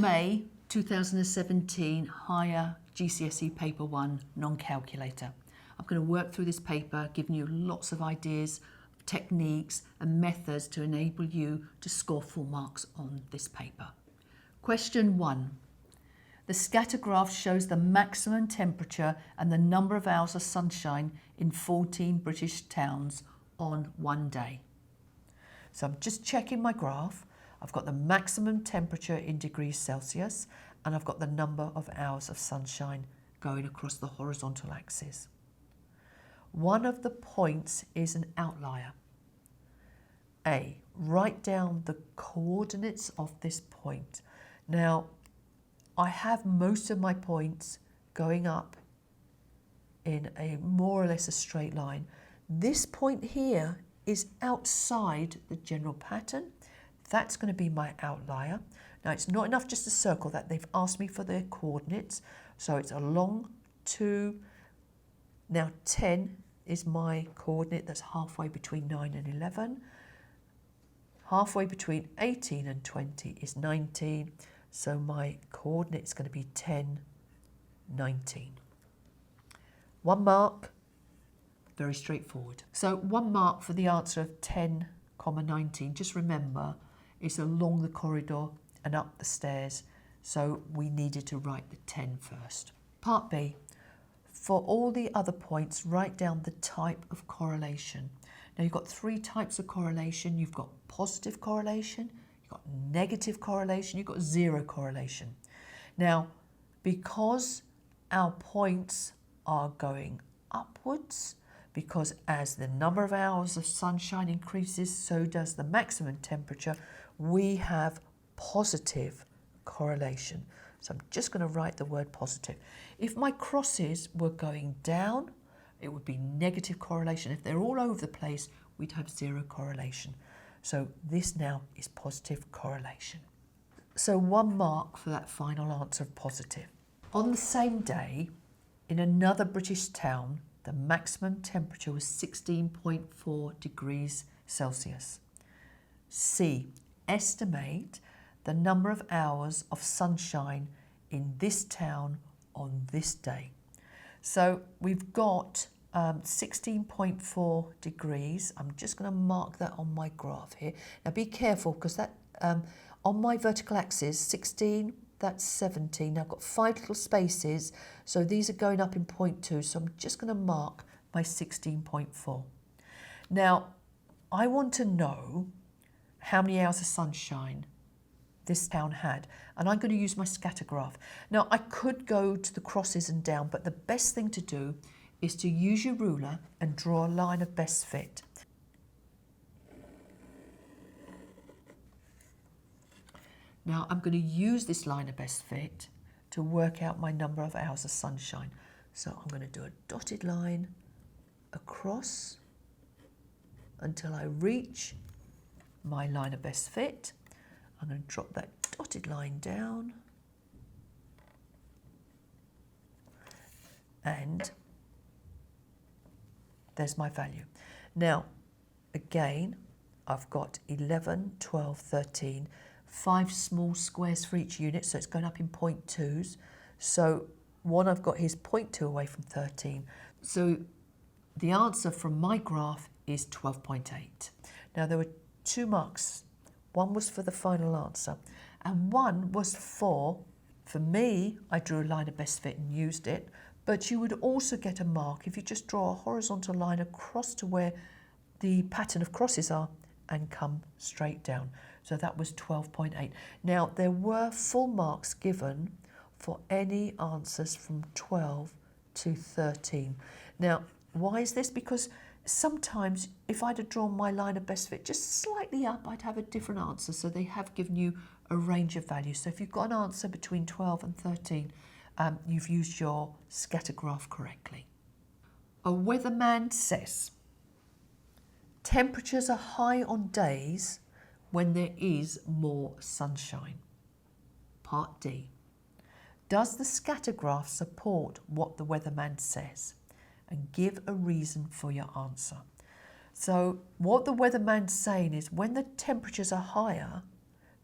May 2017 Higher GCSE Paper 1 Non-Calculator. I'm going to work through this paper, giving you lots of ideas, techniques and methods to enable you to score full marks on this paper. Question 1. The scatter graph shows the maximum temperature and the number of hours of sunshine in 14 British towns on one day. So I'm just checking my graph. I've got the maximum temperature in degrees Celsius and I've got the number of hours of sunshine going across the horizontal axis. One of the points is an outlier. A, write down the coordinates of this point. Now, I have most of my points going up in a more or less a straight line. This point here is outside the general pattern. That's going to be my outlier. Now, it's not enough just to circle that. They've asked me for their coordinates. So it's along to, now 10 is my coordinate that's halfway between 9 and 11. Halfway between 18 and 20 is 19. So my coordinate is going to be 10, 19. 1 mark, very straightforward. So 1 mark for the answer of 10, 19. Just remember, it's along the corridor and up the stairs, so we needed to write the 10 first. Part B, for all the other points, write down the type of correlation. Now you've got 3 types of correlation. You've got positive correlation, you've got negative correlation, you've got zero correlation. Now, because our points are going upwards, because as the number of hours of sunshine increases, so does the maximum temperature, we have positive correlation. So I'm just going to write the word positive. If my crosses were going down, it would be negative correlation. If they're all over the place, we'd have zero correlation. So this now is positive correlation. So 1 mark for that final answer of positive. On the same day, in another British town, the maximum temperature was 16.4 degrees Celsius. C, estimate the number of hours of sunshine in this town on this day. So we've got 16.4 degrees. I'm just going to mark that on my graph here. Now be careful, because that on my vertical axis, 16, that's 17. Now I've got 5 little spaces, so these are going up in 0.2, so I'm just going to mark my 16.4. Now, I want to know how many hours of sunshine this town had, and I'm going to use my scatter graph. Now, I could go to the crosses and down, but the best thing to do is to use your ruler and draw a line of best fit. Now I'm going to use this line of best fit to work out my number of hours of sunshine. So I'm going to do a dotted line across until I reach my line of best fit. I'm going to drop that dotted line down, and there's my value. Now, again, I've got 11, 12, 13, 5 small squares for each unit, so it's going up in 0.2s. So one I've got here is 0.2 away from 13. So the answer from my graph is 12.8. Now there were 2 marks. One was for the final answer, and one was for me, I drew a line of best fit and used it, but you would also get a mark if you just draw a horizontal line across to where the pattern of crosses are and come straight down. So that was 12.8. Now, there were full marks given for any answers from 12 to 13. Now, why is this? Because sometimes if I'd have drawn my line of best fit just slightly up, I'd have a different answer. So they have given you a range of values. So if you've got an answer between 12 and 13, you've used your scatter graph correctly. A weatherman says, temperatures are high on days when there is more sunshine. Part D. Does the scatter graph support what the weatherman says? And give a reason for your answer. So what the weatherman's saying is when the temperatures are higher,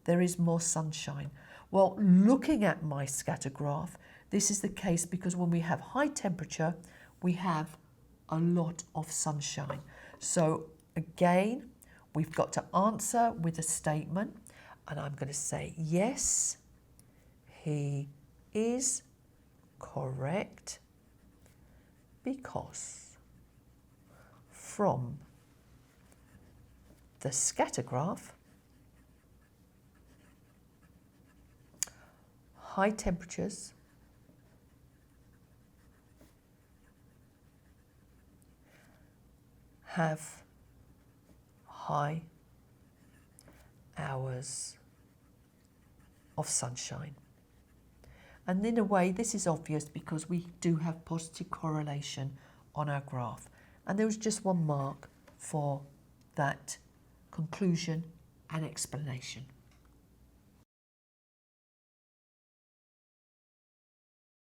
there is more sunshine. Well, looking at my scatter graph, this is the case because when we have high temperature, we have a lot of sunshine. So again, we've got to answer with a statement, and I'm going to say, yes, he is correct because from the scatter graph, high temperatures have high hours of sunshine. And in a way, this is obvious because we do have positive correlation on our graph. And there was just one mark for that conclusion and explanation.